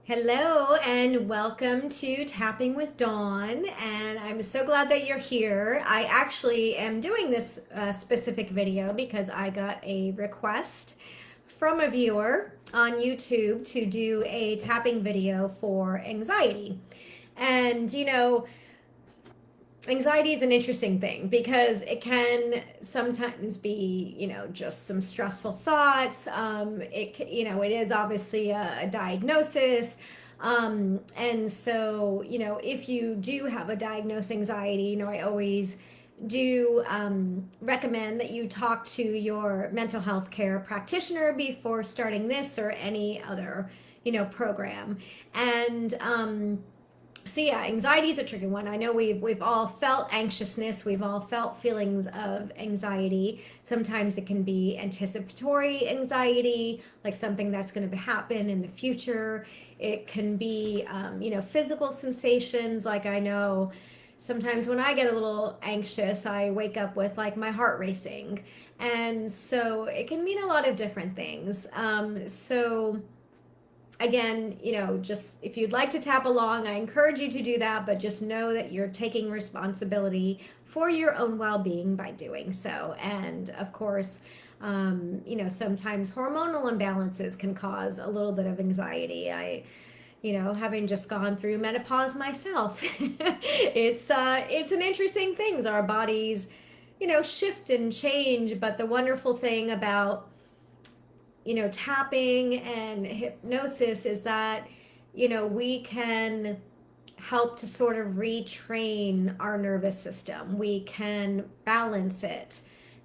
Hello and welcome to Tapping with Dawn, and I'm so glad that you're here. I actually am doing this specific video because I got a request from a viewer on YouTube to do a tapping video for anxiety. And anxiety is an interesting thing because it can sometimes be, just some stressful thoughts. It is obviously a diagnosis. And so, if you do have a diagnosed anxiety, I always do recommend that you talk to your mental health care practitioner before starting this or any other, program. And, so yeah, anxiety is a tricky one. I know we've all felt anxiousness. We've all felt feelings of anxiety. Sometimes it can be anticipatory anxiety, like something that's going to happen in the future. It can be, physical sensations. Like I know sometimes when I get a little anxious, I wake up with like my heart racing, and so it can mean a lot of different things. So again, just if you'd like to tap along, I encourage you to do that, but just know that you're taking responsibility for your own well being by doing so. And of course, sometimes hormonal imbalances can cause a little bit of anxiety. Having just gone through menopause myself, it's an interesting thing. Our bodies, shift and change, but the wonderful thing about tapping and hypnosis is that, we can help to sort of retrain our nervous system. We can balance it.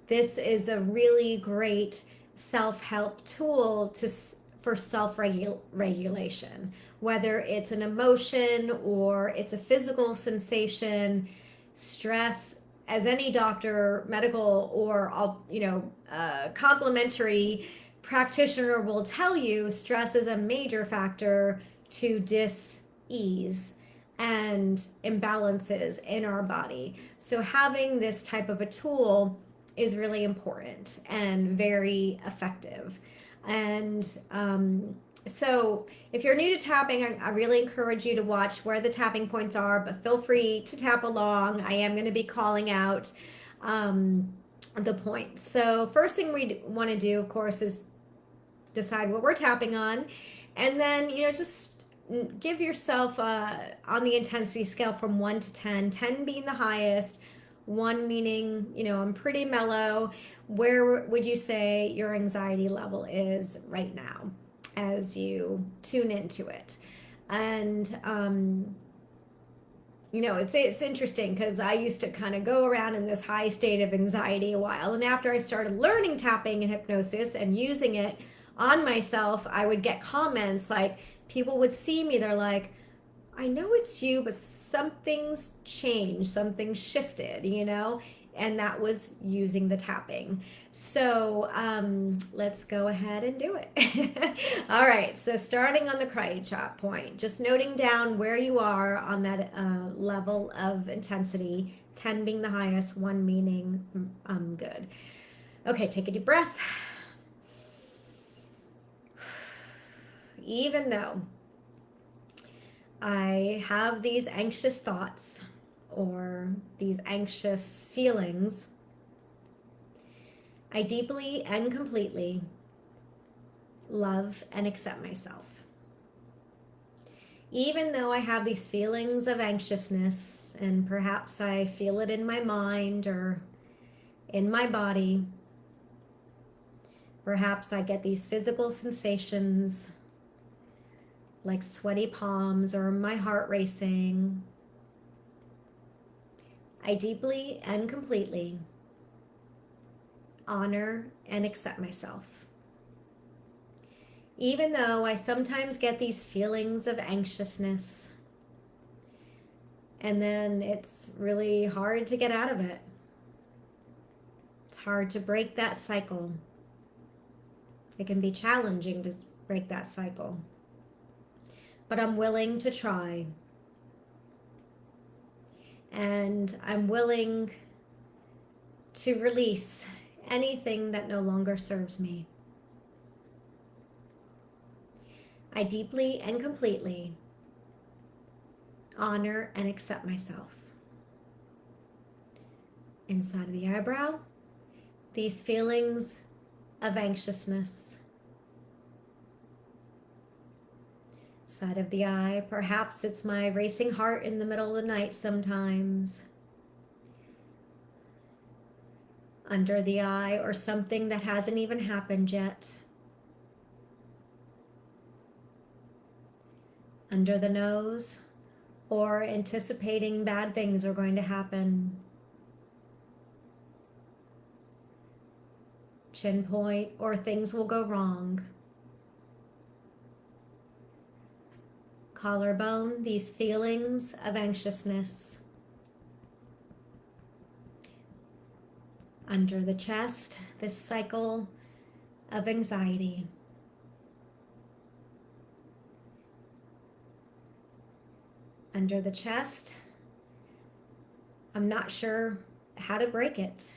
This is a really great self-help tool for self-regulation, whether it's an emotion or it's a physical sensation, stress. As any doctor, medical or complementary practitioner will tell you, stress is a major factor to dis-ease and imbalances in our body. So having this type of a tool is really important and very effective. And so if you're new to tapping, I really encourage you to watch where the tapping points are, but feel free to tap along. I am going to be calling out the points. So first thing we want to do, of course, is decide what we're tapping on, and then just give yourself on the intensity scale from 1 to 10, 10 being the highest, 1 meaning I'm pretty mellow. Where would you say your anxiety level is right now as you tune into it? And it's interesting because I used to kind of go around in this high state of anxiety a while, and after I started learning tapping and hypnosis and using it on myself, I would get comments like people would see me, they're like, I know it's you, but something's changed, something shifted, and that was using the tapping. So let's go ahead and do it. All right, so starting on the karate chop point, just noting down where you are on that level of intensity, 10 being the highest, 1 meaning good. Okay, take a deep breath. Even though I have these anxious thoughts or these anxious feelings, I deeply and completely love and accept myself. Even though I have these feelings of anxiousness, and perhaps I feel it in my mind or in my body, perhaps I get these physical sensations like sweaty palms or my heart racing, I deeply and completely honor and accept myself. Even though I sometimes get these feelings of anxiousness, and then it's really hard to get out of it. It's hard to break that cycle. It can be challenging to break that cycle. But I'm willing to try. And I'm willing to release anything that no longer serves me. I deeply and completely honor and accept myself. Inside of the eyebrow, these feelings of anxiousness. Side of the eye, perhaps it's my racing heart in the middle of the night sometimes. Under the eye, or something that hasn't even happened yet. Under the nose, or anticipating bad things are going to happen. Chin point, or things will go wrong. Collarbone, these feelings of anxiousness. Under the chest, this cycle of anxiety. Under the chest, I'm not sure how to break it.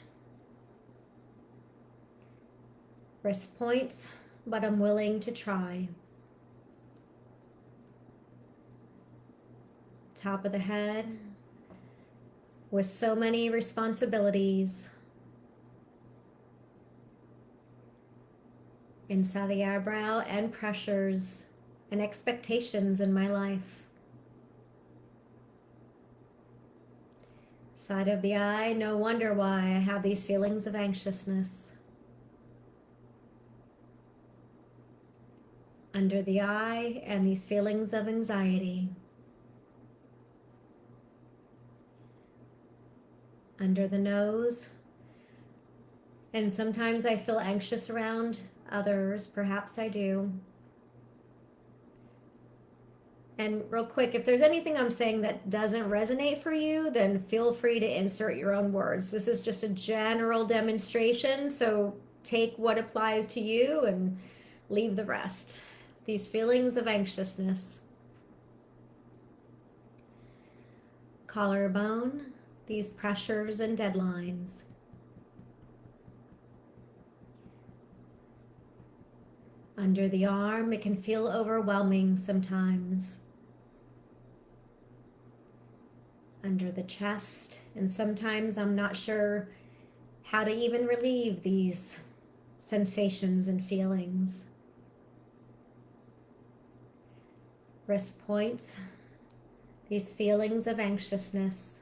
Wrist points, but I'm willing to try. Top of the head, with so many responsibilities. Inside the eyebrow, and pressures and expectations in my life. Side of the eye, no wonder why I have these feelings of anxiousness. Under the eye, and these feelings of anxiety. Under the nose, and sometimes I feel anxious around others, perhaps I do. And real quick, if there's anything I'm saying that doesn't resonate for you, then feel free to insert your own words. This is just a general demonstration, so take what applies to you and leave the rest. These feelings of anxiousness. Collarbone, these pressures and deadlines. Under the arm, it can feel overwhelming sometimes. Under the chest, and sometimes I'm not sure how to even relieve these sensations and feelings. Wrist points, these feelings of anxiousness.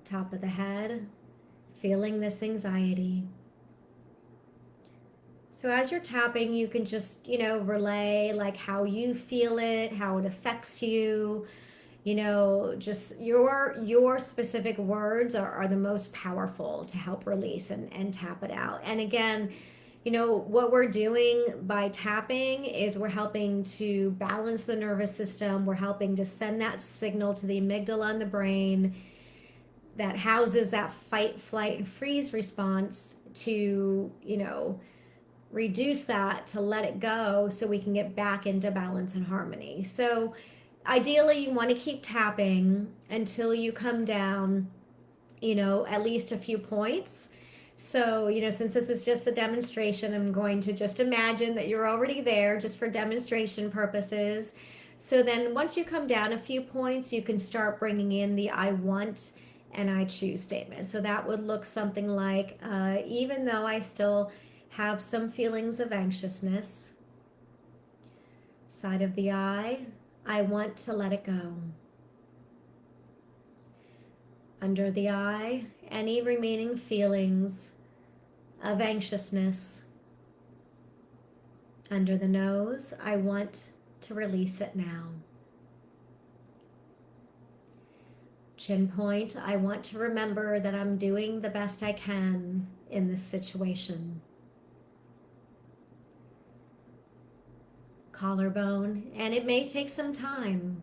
Top of the head, feeling this anxiety. So as you're tapping, you can just, relay like how you feel it, how it affects you, just your specific words are the most powerful to help release and tap it out. And again, what we're doing by tapping is we're helping to balance the nervous system. We're helping to send that signal to the amygdala in the brain that houses that fight, flight, and freeze response to, reduce that, to let it go so we can get back into balance and harmony. So ideally you want to keep tapping until you come down, at least a few points. So, since this is just a demonstration, I'm going to just imagine that you're already there just for demonstration purposes. So then once you come down a few points, you can start bringing in the I want and I choose statement. So that would look something like, even though I still have some feelings of anxiousness, side of the eye, I want to let it go. Under the eye, any remaining feelings of anxiousness. Under the nose, I want to release it now. Chin point, I want to remember that I'm doing the best I can in this situation. Collarbone, and it may take some time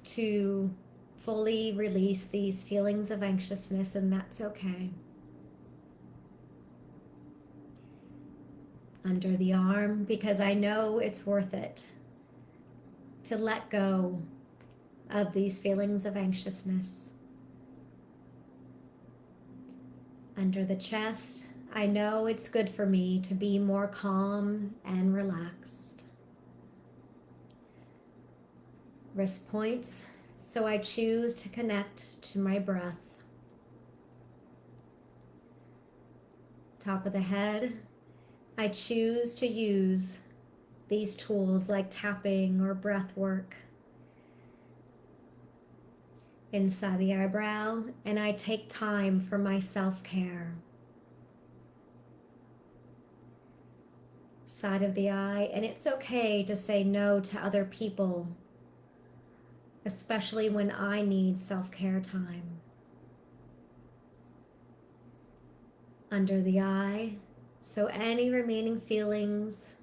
to fully release these feelings of anxiousness, and that's okay. Under the arm, because I know it's worth it to let go of these feelings of anxiousness. Under the chest, I know it's good for me to be more calm and relaxed. Wrist points, so I choose to connect to my breath. Top of the head, I choose to use these tools like tapping or breath work. Inside the eyebrow, and I take time for my self-care. Side of the eye, and it's okay to say no to other people, especially when I need self-care time. Under the eye, so any remaining feelings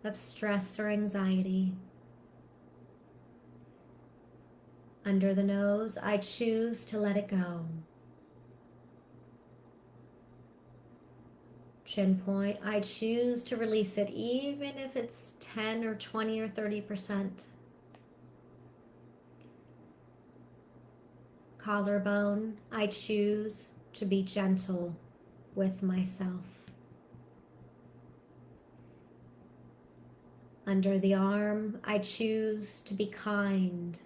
of stress or anxiety. Under the nose, I choose to let it go. Chin point, I choose to release it even if it's 10 or 20 or 30%. Collarbone, I choose to be gentle with myself. Under the arm, I choose to be kind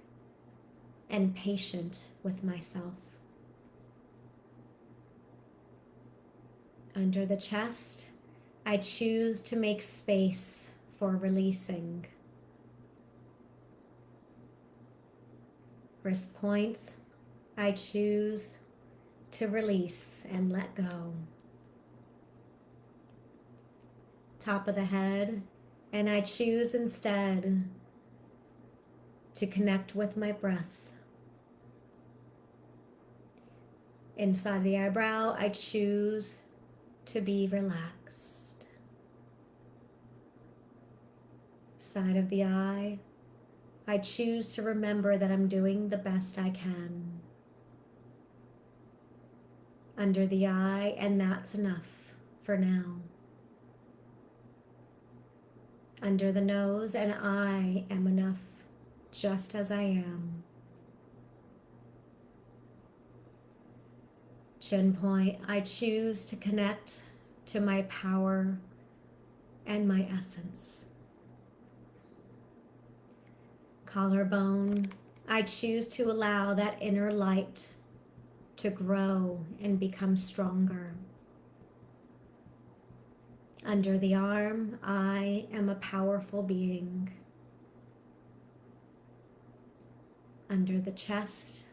and patient with myself. Under the chest, I choose to make space for releasing. Wrist points, I choose to release and let go. Top of the head, and I choose instead to connect with my breath. Inside the eyebrow, I choose to be relaxed. Side of the eye, I choose to remember that I'm doing the best I can. Under the eye, and that's enough for now. Under the nose, and I am enough just as I am. Chin point, I choose to connect to my power and my essence. Collarbone, I choose to allow that inner light to grow and become stronger. Under the arm, I am a powerful being. Under the chest,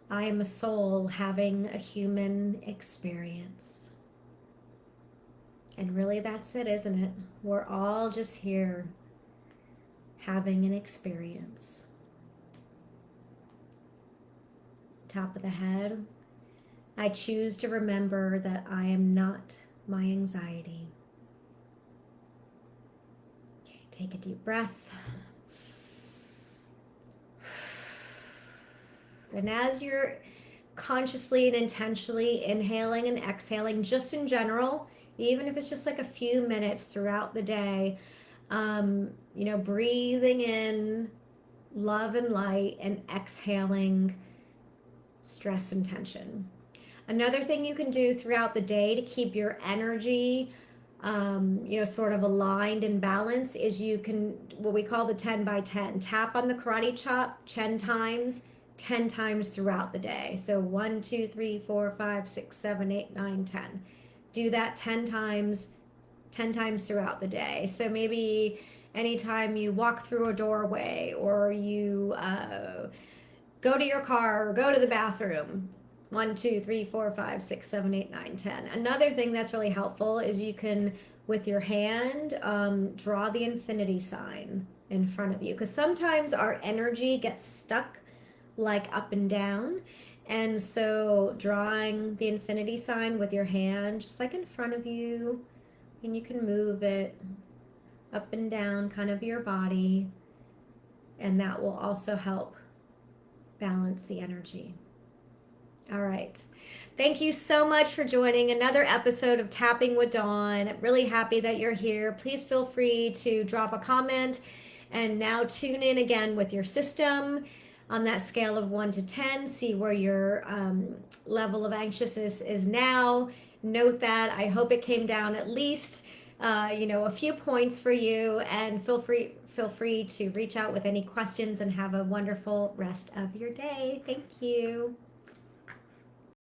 I am a soul having a human experience. And really that's it, isn't it? We're all just here having an experience. Top of the head, I choose to remember that I am not my anxiety. Okay, take a deep breath. And as you're consciously and intentionally inhaling and exhaling, just in general, even if it's just like a few minutes throughout the day, breathing in love and light and exhaling stress and tension. Another thing you can do throughout the day to keep your energy sort of aligned and balanced is you can, what we call the 10 by 10, tap on the karate chop 10 times throughout the day. So 1, 2, 3, 4, 5, 6, 7, 8, 9, 10. Do that 10 times throughout the day. So maybe anytime you walk through a doorway or you go to your car or go to the bathroom. 1, 2, 3, 4, 5, 6, 7, 8, 9, 10. Another thing that's really helpful is you can, with your hand, draw the infinity sign in front of you. Because sometimes our energy gets stuck like up and down. And so drawing the infinity sign with your hand, just like in front of you, and you can move it up and down kind of your body. And that will also help balance the energy. All right. Thank you so much for joining another episode of Tapping with Dawn. I'm really happy that you're here. Please feel free to drop a comment and now tune in again with your system. on that scale of 1 to 10. See where your level of anxiousness is now. Note that. I hope it came down at least a few points for you, and feel free to reach out with any questions, and have a wonderful rest of your day. Thank you.